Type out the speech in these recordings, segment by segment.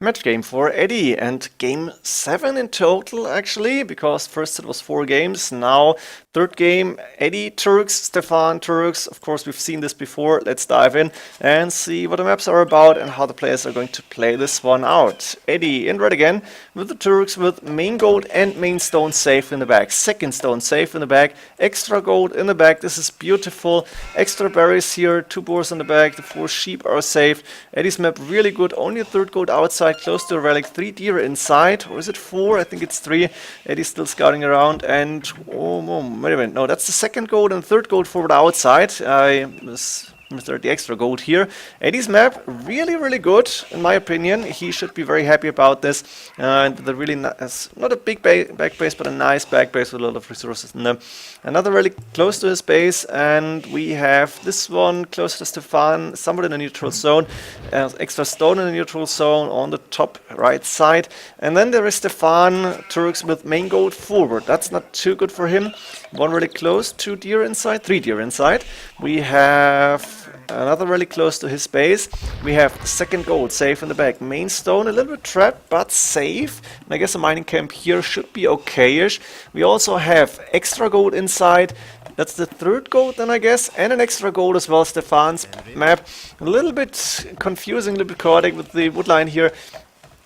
Match game for Edie, and game 7 in total actually, because first it was 4 games, now third game, Edie Turks, Stefan Turks. Of course we've seen this before. Let's dive in and see what the maps are about and how the players are going to play this one out. Edie in red again with the Turks, with main gold and main stone safe in the back, second stone safe in the back, extra gold in the back. This is beautiful. Extra berries here, 2 boars in the back, the 4 sheep are safe. Eddie's map really good, only a third gold outside, close to a relic, 3 deer inside, or is it 4? I think it's 3. Eddie's still scouting around, and wait a minute, no, that's the second gold and third gold forward outside. I missed the extra gold here. Eddie's map really good in my opinion. He should be very happy about this, and the really nice, not a big back base, but a nice back base with a lot of resources in them. Another really close to his base, and we have this one close to Stefan, somewhat in the neutral zone, extra stone in the neutral zone on the top right side. And then there is Stefan Turks with main gold forward. That's not too good for him. One really close, 2 deer inside, 3 deer inside. We have another really close to his base. We have second gold safe in the back. Main stone a little bit trapped, but safe. And I guess a mining camp here should be okay-ish. We also have extra gold inside. That's the third gold then, I guess, and an extra gold as well. Stefan's map a little bit confusing, a little bit chaotic with the woodline here.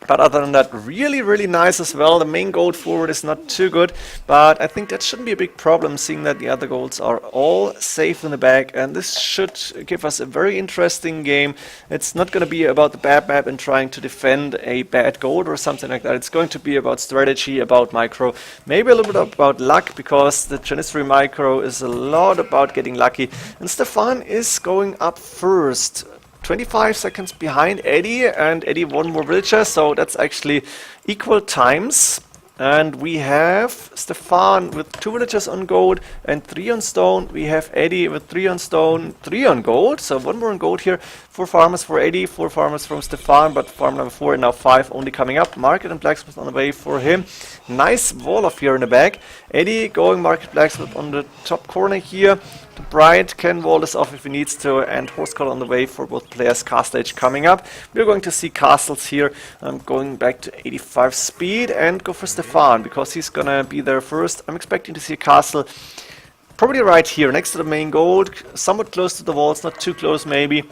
But other than that, really nice as well. The main gold forward is not too good, but I think that shouldn't be a big problem, seeing that the other golds are all safe in the back, and this should give us a very interesting game. It's not going to be about the bad map and trying to defend a bad gold or something like that. It's going to be about strategy, about micro, maybe a little bit about luck, because the Janissary micro is a lot about getting lucky. And Stefan is going up first. 25 seconds behind Edie, and Edie 1 more villager, so that's actually equal times. And we have Stefan with 2 villagers on gold and 3 on stone. We have Edie with 3 on stone, 3 on gold, so 1 more on gold here. 4 farmers for Edie, 4 farmers from Stefan, but farm number 4 and now 5 only coming up. Market and blacksmith on the way for him. Nice wall off here in the back. Eddie going market blacksmith on the top corner here. The Bride can wall this off if he needs to, and horse collar on the way for both players. Castle Age coming up. We're going to see castles here. I'm going back to 85 speed and go for Stefan, because he's gonna be there first. I'm expecting to see a castle probably right here next to the main gold, somewhat close to the walls, not too close maybe.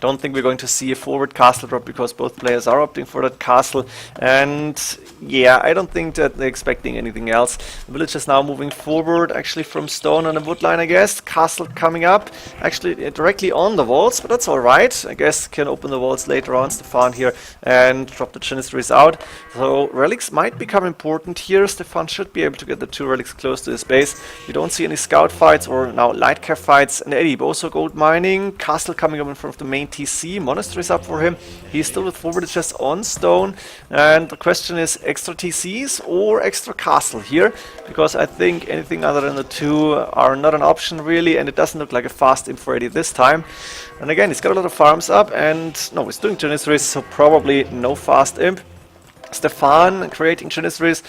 Don't think we're going to see a forward castle drop, because both players are opting for that castle. And yeah, I don't think that they're expecting anything else. The village is now moving forward, actually from stone on the woodline, I guess. Castle coming up, actually directly on the walls, but that's alright. I guess can open the walls later on, Stefan here, and drop the Janissaries out. So relics might become important here. Stefan should be able to get the 2 relics close to his base. You don't see any scout fights or now light cap fights. And Eddie also gold mining. Castle coming up in front of the main TC. Monastery is up for him. He's still with forward just on stone. And the question is extra TCs or extra castle here, because I think anything other than the 2 are not an option really, and it doesn't look like a fast imp for Eddie this time. And again, he's got a lot of farms up, and no, he's doing Janissaries, so probably no fast imp. Stefan creating Janissaries,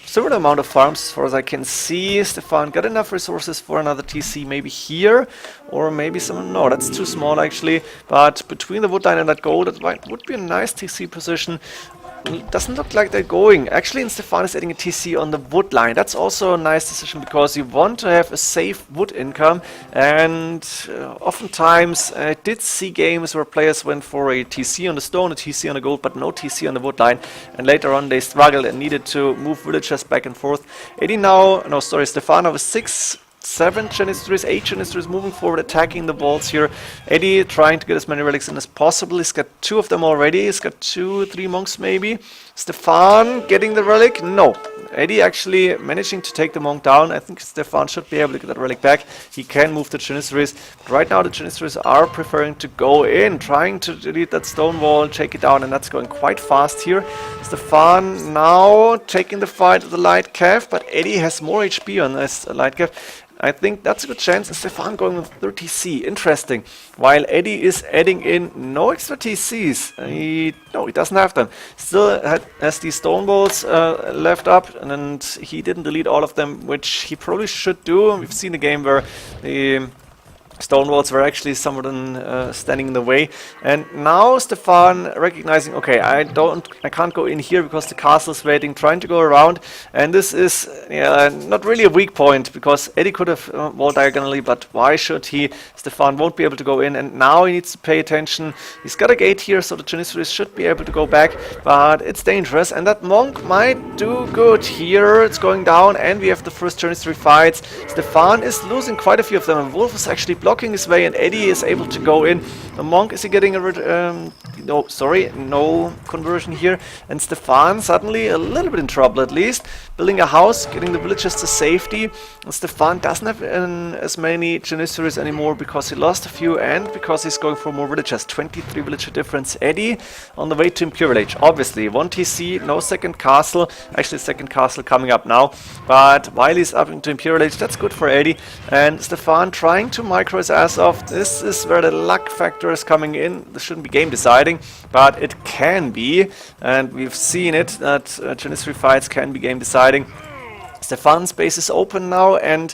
similar amount of farms as far as I can see. Stefan got enough resources for another TC maybe here, or maybe some, no, that's too small actually, but between the woodline and that gold, it would be a nice TC position. Doesn't look like they're going. Actually, Stefan is adding a TC on the wood line. That's also a nice decision, because you want to have a safe wood income. And oftentimes I did see games where players went for a TC on the stone, a TC on the gold, but no TC on the wood line. And later on they struggled and needed to move villagers back and forth. Stefan with 6, 7 Janissaries, 8 Janissaries moving forward, attacking the walls here. Eddie trying to get as many relics in as possible. He's got 2 of them already. He's got 2, 3 monks maybe. Stefan getting the relic? No. Eddie actually managing to take the monk down. I think Stefan should be able to get that relic back. He can move the Janissaries. But right now the Janissaries are preferring to go in, trying to delete that stone wall, take it down, and that's going quite fast here. Stefan now taking the fight with the light calf, but Eddie has more HP on this light calf. I think that's a good chance. And Stefan going with 30 TC. Interesting. While Eddie is adding in no extra TCs. No, he doesn't have them. Still has these stone walls left up, and he didn't delete all of them, which he probably should do. We've seen a game where the Stone walls were actually somewhat standing in the way, and now Stefan recognizing, okay, I can't go in here because the castle's waiting, trying to go around, and this is not really a weak point because Edie could have walled diagonally, but why should he? Stefan won't be able to go in, and now he needs to pay attention. He's got a gate here, so the Janissaries should be able to go back, but it's dangerous, and that monk might do good here. It's going down, and we have the first Janissary fights. Stefan is losing quite a few of them, and Wolf is actually blocking his way, and Edie is able to go in. The monk, is he getting a no conversion here, and Stefan suddenly a little bit in trouble, at least building a house, getting the villagers to safety, and Stefan doesn't have as many Janissaries anymore because he lost a few and because he's going for more villagers. 23 villager difference. Edie on the way to Imperial Age, obviously 1 TC, no second castle, actually second castle coming up now, but while he's up into Imperial Age, that's good for Edie, and Stefan trying to micro his ass off. This is where the luck factor is coming in. This shouldn't be game deciding, but it can be, and we've seen it that Janissary fights can be game deciding. Stefan's base is open now, and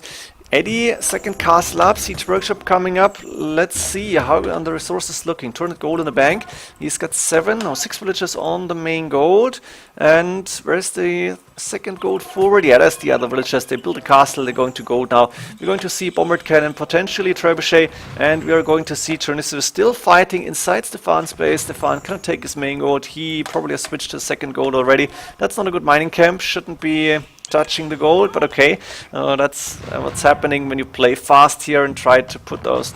Edie, second castle up, siege workshop coming up. Let's see how on the resources looking. 200 gold in the bank. He's got 6 villagers on the main gold. And where's the second gold forward? Yeah, that's the other villagers. They built a castle. They're going to go now. We're going to see bombard cannon, potentially trebuchet, and we are going to see Janissaries still fighting inside Stefan's base. Stefan cannot take his main gold. He probably has switched to second gold already. That's not a good mining camp. Shouldn't be touching the gold, but okay, that's what's happening when you play fast here and try to put those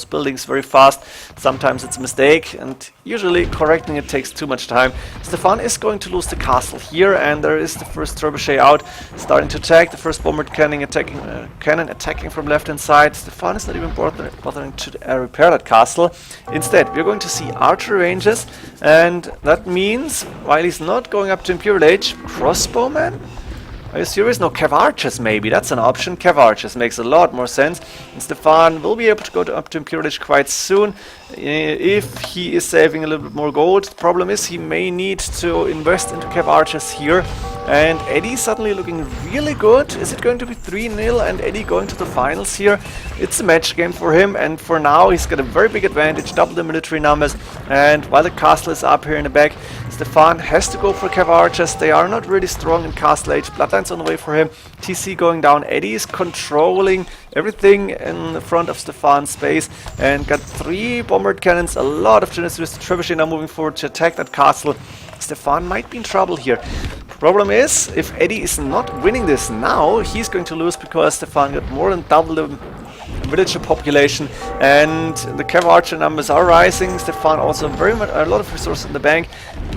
buildings very fast. Sometimes it's a mistake, and usually correcting it takes too much time. Stefan is going to lose the castle here, and there is the first trebuchet out, starting to attack. The first bombard cannon attacking from left hand side. Stefan is not even bothering to repair that castle. Instead, we're going to see archery ranges, and that means while he's not going up to Imperial Age, crossbowmen. Are you serious? No, Cav Archers maybe. That's an option. Cav Archers makes a lot more sense. And Stefan will be able to go up to Imperial Age quite soon if he is saving a little bit more gold. The problem is he may need to invest into Cav Archers here. And Edie suddenly looking really good. Is it going to be 3-0 and Edie going to the finals here? It's a match game for him, and for now he's got a very big advantage, double the military numbers. And while the castle is up here in the back, Stefan has to go for Cav Archers. They are not really strong in Castle Age. Bloodline's on the way for him. TC going down. Edie is controlling everything in the front of Stefan's space and got 3 bombard cannons, a lot of Janissaries. Trebuchet now moving forward to attack that castle. Stefan might be in trouble here. Problem is, if Edie is not winning this now, he's going to lose because Stefan got more than double the villager population, and the Cav Archer numbers are rising. Stefan also very much a lot of resources in the bank.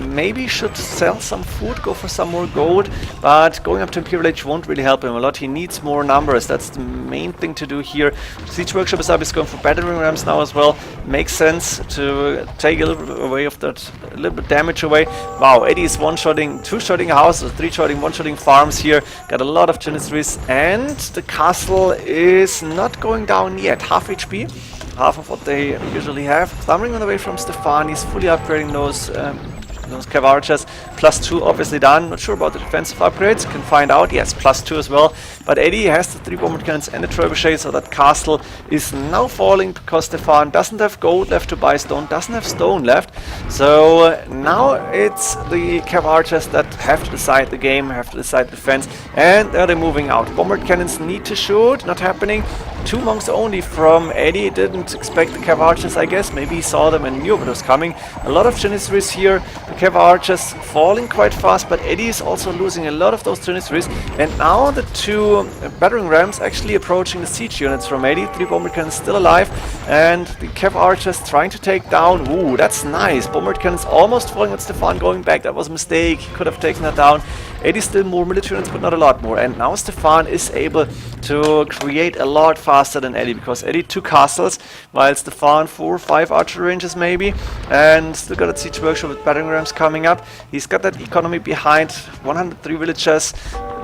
Maybe should sell some food, go for some more gold, but going up to Imperial Age won't really help him a lot. He needs more numbers. That's the main thing to do here. Siege Workshop is up. He's going for battering rams now as well. Makes sense to take a little bit away of that, a little bit damage away. Wow, Edie is one-shotting, 2-shotting houses, 3-shotting, 1-shotting farms here. Got a lot of Janissaries, and the castle is not going down yet. Half HP, half of what they usually have. Thumbering on the way from Stefan. He's fully upgrading those Cav Archers. +2 obviously done. Not sure about the defensive upgrades. Can find out. Yes, +2 as well. But Edie has the 3 bombard cannons and the trebuchet, so that castle is now falling because Stefan doesn't have gold left to buy stone, doesn't have stone left. So now it's the Cav Archers that have to decide the game, have to decide the defense, and they're moving out. Bombard cannons need to shoot. Not happening. 2 monks only from Edie. Didn't expect the Cav Archers, I guess. Maybe he saw them and knew what was coming. A lot of Janissaries here. The Cav Archers falling quite fast, but Edie is also losing a lot of those Janissaries. And now the 2 battering rams actually approaching the siege units from Edie. 3 bombard cannons still alive, and the Cav Archers trying to take down. Ooh, that's nice. Bombard cannons almost falling, with Stefan going back. That was a mistake. He could have taken that down. Edie still more military units, but not a lot more. And now Stefan is able to create a lot faster than Edie, because Edie 2 castles, while Stefan 4 or 5 archer ranges maybe, and still got a siege workshop with battering rams coming up. He's got that economy behind, 103 villagers,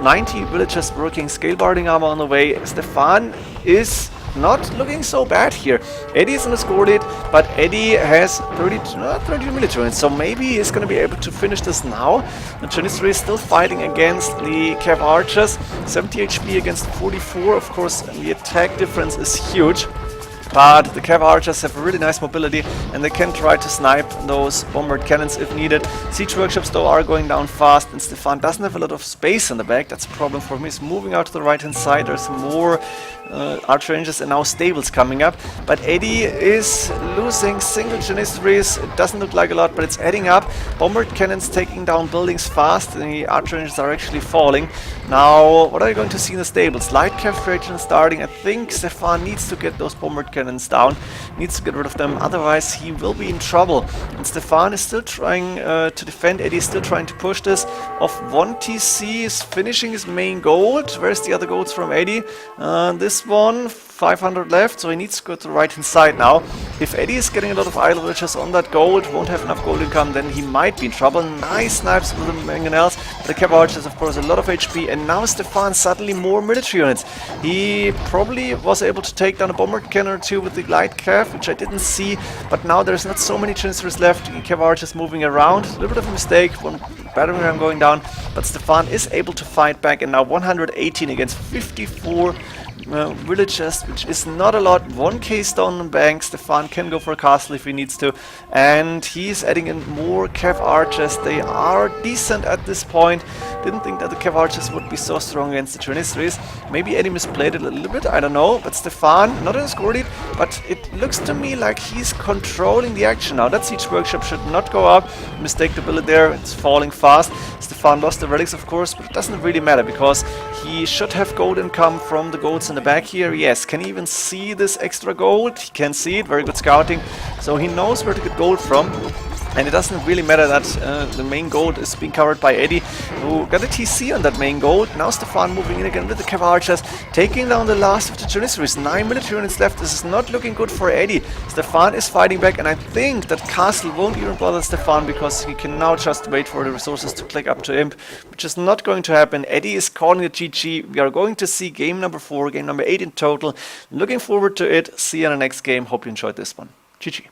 90 villagers working, scale barding armor on the way. Stefan is not looking so bad here. Edie is in the score lead, but Edie has 30 military units, so maybe he's going to be able to finish this now. The Janissary is still fighting against the Cav Archers. 70 HP against 44. Of course, the attack difference is huge. but the Cav Archers have a really nice mobility and they can try to snipe those bombard cannons if needed. Siege workshops though are going down fast, and Stefan doesn't have a lot of space in the back. That's a problem for him. He's moving out to the right hand side. There's more archer ranges and now stables coming up, but Edie is losing single Janissaries. It doesn't look like a lot, but it's adding up. Bombard cannons taking down buildings fast, and the archer ranges are actually falling. Now, what are you going to see in the stables? Light Cav Trajan starting. I think Stefan needs to get those bombard cannons down, needs to get rid of them, otherwise he will be in trouble. And Stefan is still trying to defend. Eddie is still trying to push this. Off 1 TC is finishing his main gold. Where's the other golds from Eddie? This one, 500 left, so he needs to go to the right hand side now. If Eddie is getting a lot of idle villagers on that gold, won't have enough gold income, then he might be in trouble. Nice snipes with the mangonels. The Cav Archers, of course, a lot of HP, and now Stefan suddenly more military units. He probably was able to take down a bombard cannon or two with the light Cav, which I didn't see, but now there's not so many Janissaries left. The Cav Archers moving around. A little bit of a mistake, one battering ram going down, but Stefan is able to fight back, and now 118 against 54 villagers, which is not a lot. 1k stone and bank. Stefan can go for a castle if he needs to, and he's adding in more Cav Archers. They are decent at this point. Didn't think that the Cav Archers would be so strong against the Janissaries. Maybe Eddie misplayed it a little bit, I don't know, but Stefan, not in a score lead, but it looks to me like he's controlling the action now. That siege workshop should not go up. Mistake to build it there, it's falling fast. Stefan lost the relics, of course, but it doesn't really matter because he should have gold income from the golds in the back here. Yes, can he even see this extra gold? He can see it, very good scouting. So he knows where to get gold from. And it doesn't really matter that the main gold is being covered by Eddie, who got a TC on that main gold. Now Stefan moving in again with the Cav Archers, taking down the last of the Janissaries. 9 military units left. This is not looking good for Eddie. Stefan is fighting back, and I think that castle won't even bother Stefan because he can now just wait for the resources to click up to him, which is not going to happen. Eddie is calling it GG. We are going to see game number 4, game number 8 in total. Looking forward to it. See you in the next game. Hope you enjoyed this one. GG.